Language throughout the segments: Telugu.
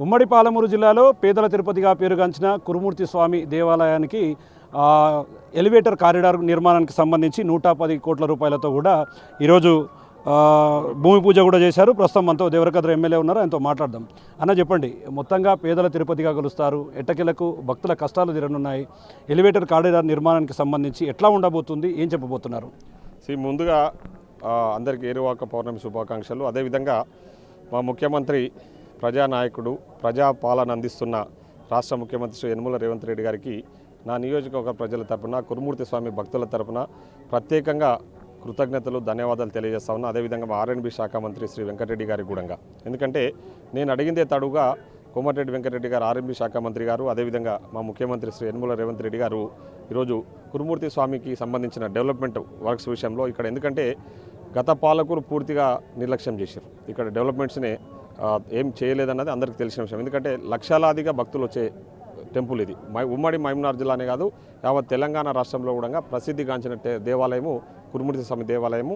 ఉమ్మడి పాలమూరు జిల్లాలో పేదల తిరుపతిగా పేరుగాంచిన కురుమూర్తి స్వామి దేవాలయానికి ఎలివేటర్ కారిడార్ నిర్మాణానికి సంబంధించి 110 కోట్ల రూపాయలతో కూడా ఈరోజు భూమి పూజ కూడా చేశారు. ప్రస్తుతం మనతో దేవరకద్ర ఎమ్మెల్యే ఉన్నారు, ఆయనతో మాట్లాడదాం. అన్న చెప్పండి, మొత్తంగా పేదల తిరుపతిగా కొలుస్తారు, ఎట్టకేలకు భక్తుల కష్టాలు తీరనున్నాయి. ఎలివేటర్ కారిడార్ నిర్మాణానికి సంబంధించి ఎట్లా ఉండబోతుంది, ఏం చెప్పబోతున్నారు? ముందుగా అందరికీ ఏరువాక పౌర్ణమి శుభాకాంక్షలు. అదేవిధంగా మా ముఖ్యమంత్రి ప్రజానాయకుడు, ప్రజాపాలన అందిస్తున్న రాష్ట్ర ముఖ్యమంత్రి శ్రీ యనమల రేవంత్ రెడ్డి గారికి నా నియోజకవర్గ ప్రజల తరపున, కురుమూర్తి స్వామి భక్తుల తరపున ప్రత్యేకంగా కృతజ్ఞతలు, ధన్యవాదాలు తెలియజేస్తా ఉన్నా. అదేవిధంగా మా ఆర్ఎండ్బి శాఖ మంత్రి శ్రీ వెంకటరెడ్డి గారికి కూడా. ఎందుకంటే నేను అడిగిందే తడుగా కోమటిరెడ్డి వెంకటరెడ్డి గారు, ఆర్ఎండ్బి శాఖ మంత్రి గారు, అదేవిధంగా మా ముఖ్యమంత్రి శ్రీ యనమల రేవంత్ రెడ్డి గారు ఈరోజు కురుమూర్తి స్వామికి సంబంధించిన డెవలప్మెంట్ వర్క్స్ విషయంలో ఇక్కడ, ఎందుకంటే గత పాలకులు పూర్తిగా నిర్లక్ష్యం చేశారు. ఇక్కడ డెవలప్మెంట్స్ని ఏం చేయలేదన్నది అందరికీ తెలిసిన విషయం. ఎందుకంటే లక్షలాదిగా భక్తులు వచ్చే టెంపుల్ ఇది. ఉమ్మడి మహబూబ్నగర్ జిల్లానే కాదు, యావత్ తెలంగాణ రాష్ట్రంలో కూడా ప్రసిద్ధిగాంచిన దేవాలయము కురుమూర్తి స్వామి దేవాలయము.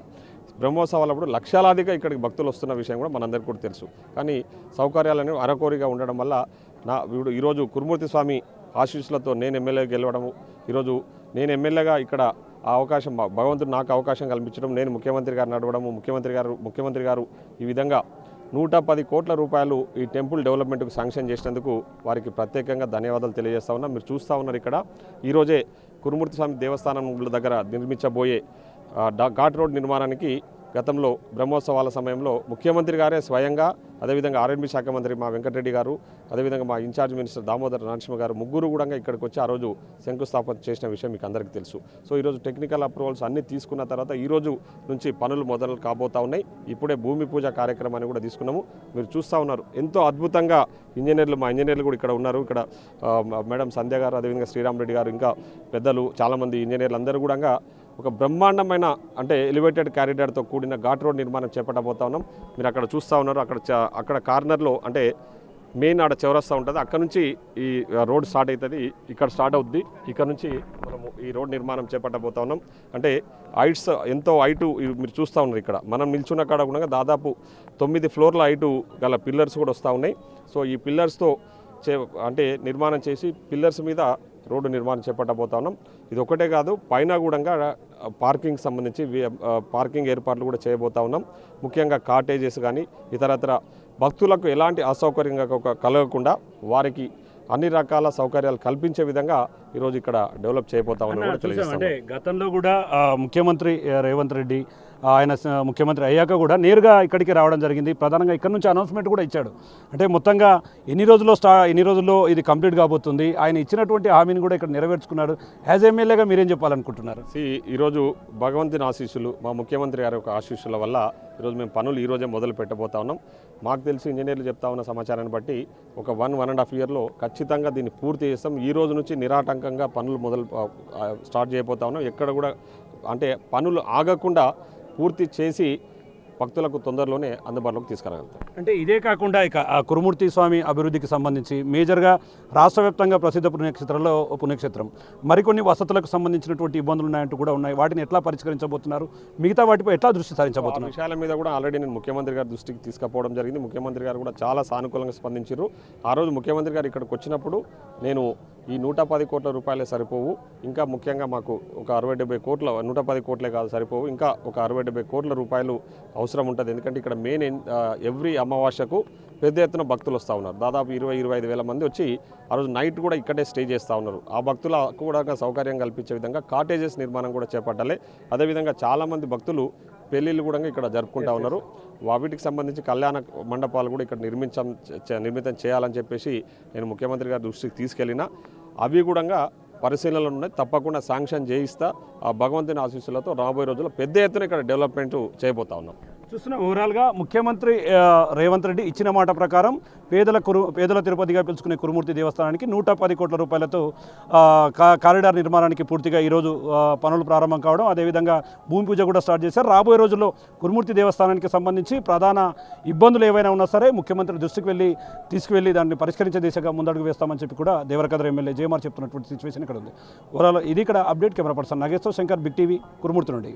బ్రహ్మోత్సవాలప్పుడు లక్షలాదిగా ఇక్కడికి భక్తులు వస్తున్న విషయం కూడా మనందరికీ కూడా తెలుసు. కానీ సౌకర్యాలను అరకోరిగా ఉండడం వల్ల ఈరోజు కురుమూర్తి స్వామి ఆశీస్సులతో నేను ఎమ్మెల్యే గెలవడము, ఈరోజు నేను ఎమ్మెల్యేగా ఇక్కడ ఆ అవకాశం భగవంతుడు నాకు అవకాశం కల్పించడం, నేను ముఖ్యమంత్రి గారు నడవడము, ముఖ్యమంత్రి గారు ఈ విధంగా 110 కోట్ల రూపాయలు ఈ టెంపుల్ డెవలప్మెంట్కు శాంక్షన్ చేసినందుకు వారికి ప్రత్యేకంగా ధన్యవాదాలు తెలియజేస్తా ఉన్నా. మీరు చూస్తూ ఉన్నారు, ఇక్కడ ఈరోజే కురుమూర్తి స్వామి దేవస్థానం దగ్గర నిర్మించబోయే ఘాట్ రోడ్ నిర్మాణానికి గతంలో బ్రహ్మోత్సవాల సమయంలో ముఖ్యమంత్రి గారే స్వయంగా, అదేవిధంగా ఆర్ఎండ్బి శాఖ మంత్రి మా వెంకటరెడ్డి గారు, అదేవిధంగా మా ఇన్ఛార్జ్ మినిస్టర్ దామోదర్ నరసింహ గారు, ముగ్గురు కూడా ఇక్కడికి వచ్చి ఆ రోజు శంకుస్థాపన చేసిన విషయం మీకు అందరికీ తెలుసు. సో ఈరోజు టెక్నికల్ అప్రూవల్స్ అన్నీ తీసుకున్న తర్వాత ఈరోజు నుంచి పనులు మొదలు కాబోతా ఉన్నాయి. ఇప్పుడే భూమి పూజ కార్యక్రమాన్ని కూడా తీసుకున్నాము. మీరు చూస్తూ ఉన్నారు, ఎంతో అద్భుతంగా మా ఇంజనీర్లు కూడా ఇక్కడ ఉన్నారు. ఇక్కడ మేడం సంధ్య గారు, అదేవిధంగా శ్రీరామ్ రెడ్డి గారు, ఇంకా పెద్దలు చాలామంది ఇంజనీర్లు అందరూ కూడా ఒక బ్రహ్మాండమైన, అంటే ఎలివేటెడ్ కారిడార్తో కూడిన ఘాట్ రోడ్ నిర్మాణం చేపట్టబోతా ఉన్నాం. మీరు అక్కడ చూస్తూ ఉన్నారు, అక్కడ కార్నర్లో, అంటే మెయిన్ ఆడ చౌరస్తా ఉంటుంది, అక్కడ నుంచి ఈ రోడ్ స్టార్ట్ అవుతుంది, ఇక్కడ స్టార్ట్ అవుద్ది. ఇక్కడ నుంచి మనము ఈ రోడ్ నిర్మాణం చేపట్టబోతా ఉన్నాం. అంటే హైట్స్ ఎంతో హైటు మీరు చూస్తూ ఉన్నారు. ఇక్కడ మనం నిల్చున్న కాడ కూడా దాదాపు 9 ఫ్లోర్ల హైటు గల పిల్లర్స్ కూడా వస్తూ ఉన్నాయి. సో ఈ పిల్లర్స్తో అంటే నిర్మాణం చేసి పిల్లర్స్ మీద రోడ్డు నిర్మాణం చేపట్టబోతా ఉన్నాం. ఇది ఒకటే కాదు, పైన కూడా పార్కింగ్ సంబంధించి పార్కింగ్ ఏర్పాట్లు కూడా చేయబోతా ఉన్నాం. ముఖ్యంగా కాటేజెస్ కానీ ఇతరత్ర భక్తులకు ఎలాంటి అసౌకర్యంగా కలగకుండా వారికి అన్ని రకాల సౌకర్యాలు కల్పించే విధంగా ఈరోజు ఇక్కడ డెవలప్ చేయబోతా ఉన్నాం. అంటే గతంలో కూడా ముఖ్యమంత్రి రేవంత్ రెడ్డి ఆయన ముఖ్యమంత్రి అయ్యాక కూడా నేరుగా ఇక్కడికి రావడం జరిగింది. ప్రధానంగా ఇక్కడ నుంచి అనౌన్స్మెంట్ కూడా ఇచ్చాడు. అంటే మొత్తంగా ఎన్ని రోజుల్లో ఇది కంప్లీట్ కాబోతుంది, ఆయన ఇచ్చినటువంటి హామీని కూడా ఇక్కడ నెరవేర్చుకున్నాడు. యాజ్ ఎమ్మెల్యేగా మీరేం చెప్పాలనుకుంటున్నారు? ఈరోజు భగవంతుని ఆశీస్సులు, మా ముఖ్యమంత్రి గారి యొక్క ఆశీస్సుల వల్ల ఈరోజు మేము పనులు ఈరోజే మొదలు పెట్టబోతా ఉన్నాం. మాకు తెలిసి ఇంజనీర్లు చెప్తా ఉన్న సమాచారాన్ని బట్టి ఒక 1.5 ఇయర్లో ఖచ్చితంగా దీన్ని పూర్తి చేస్తాం. ఈ రోజు నుంచి నిరాటంకంగా పనులు స్టార్ట్ చేయబోతా ఉన్నాం. ఎక్కడ కూడా అంటే పనులు ఆగకుండా పూర్తి చేసి భక్తులకు తొందరలోనే అందుబాటులోకి తీసుకురాగలుగుతాం. అంటే ఇదే కాకుండా ఇక కురుమూర్తి స్వామి అభివృద్ధికి సంబంధించి మేజర్గా రాష్ట్ర వ్యాప్తంగా ప్రసిద్ధ పుణ్యక్షేత్రం మరికొన్ని వసతులకు సంబంధించినటువంటి ఇబ్బందులు ఉన్నాయంటూ కూడా ఉన్నాయి. వాటిని ఎట్లా పరిష్కరించబోతున్నారు, మిగతా వాటిపై ఎట్లా దృష్టి సారించబోతున్నారు? విషయాల మీద కూడా ఆల్రెడీ నేను ముఖ్యమంత్రి గారి దృష్టికి తీసుకుపోవడం జరిగింది. ముఖ్యమంత్రి గారు కూడా చాలా సానుకూలంగా స్పందించారు. ఆ రోజు ముఖ్యమంత్రి గారు ఇక్కడికి వచ్చినప్పుడు నేను ఈ 110 కోట్ల రూపాయలే సరిపోవు, ఇంకా ముఖ్యంగా మాకు ఒక 60-70 కోట్ల, 110 కోట్లే కాదు సరిపోవు, ఇంకా ఒక 60-70 కోట్ల రూపాయలు అవసరం ఉంటుంది. ఎందుకంటే ఇక్కడ మెయిన్ ఎవ్రీ అమావాస్యకు పెద్ద ఎత్తున భక్తులు వస్తూ ఉన్నారు. దాదాపు 20-25 వేల మంది వచ్చి ఆ రోజు నైట్ కూడా ఇక్కడే స్టే చేస్తూ ఉన్నారు. ఆ భక్తులకు కూడా సౌకర్యం కల్పించే విధంగా కాటేజెస్ నిర్మాణం కూడా చేపట్టాలి. అదేవిధంగా చాలామంది భక్తులు పెళ్ళిళ్ళు కూడా ఇక్కడ జరుపుకుంటూ ఉన్నారు. వాటికి సంబంధించి కళ్యాణ మండపాలు కూడా ఇక్కడ నిర్మితం చేయాలని చెప్పేసి నేను ముఖ్యమంత్రి గారి దృష్టికి తీసుకెళ్ళిన, అవి కూడా పరిశీలనలు ఉన్నాయి. తప్పకుండా శాంక్షన్ చేయిస్తా. ఆ భగవంతుని ఆశీస్సులతో రాబోయే రోజుల్లో పెద్ద ఎత్తున ఇక్కడ డెవలప్మెంట్ చేయబోతా ఉన్నాం. చూస్తున్న ఓవరాల్గా ముఖ్యమంత్రి రేవంత్ రెడ్డి ఇచ్చిన మాట ప్రకారం పేదల తిరుపతిగా పిలుచుకునే కురుమూర్తి దేవస్థానానికి 110 కోట్ల రూపాయలతో కారిడార్ నిర్మాణానికి పూర్తిగా ఈరోజు పనులు ప్రారంభం కావడం, అదేవిధంగా భూమి పూజ కూడా స్టార్ట్ చేశారు. రాబోయే రోజుల్లో కురుమూర్తి దేవస్థానానికి సంబంధించి ప్రధాన ఇబ్బందులు ఏవైనా ఉన్నా సరే ముఖ్యమంత్రి దృష్టికి తీసుకువెళ్ళి దాన్ని పరిష్కరించే దిశగా ముందడుగు వేస్తామని చెప్పి కూడా దేవరకద్ర ఎమ్మెల్యే జేమార్ చెప్తున్నటువంటి సిచ్యువేషన్ ఇక్కడ ఉంది. ఓవరాల్ ఇది ఇక్కడ update. Camera person Nageshwar Shankar, big TV, Kurumurthy నుండి.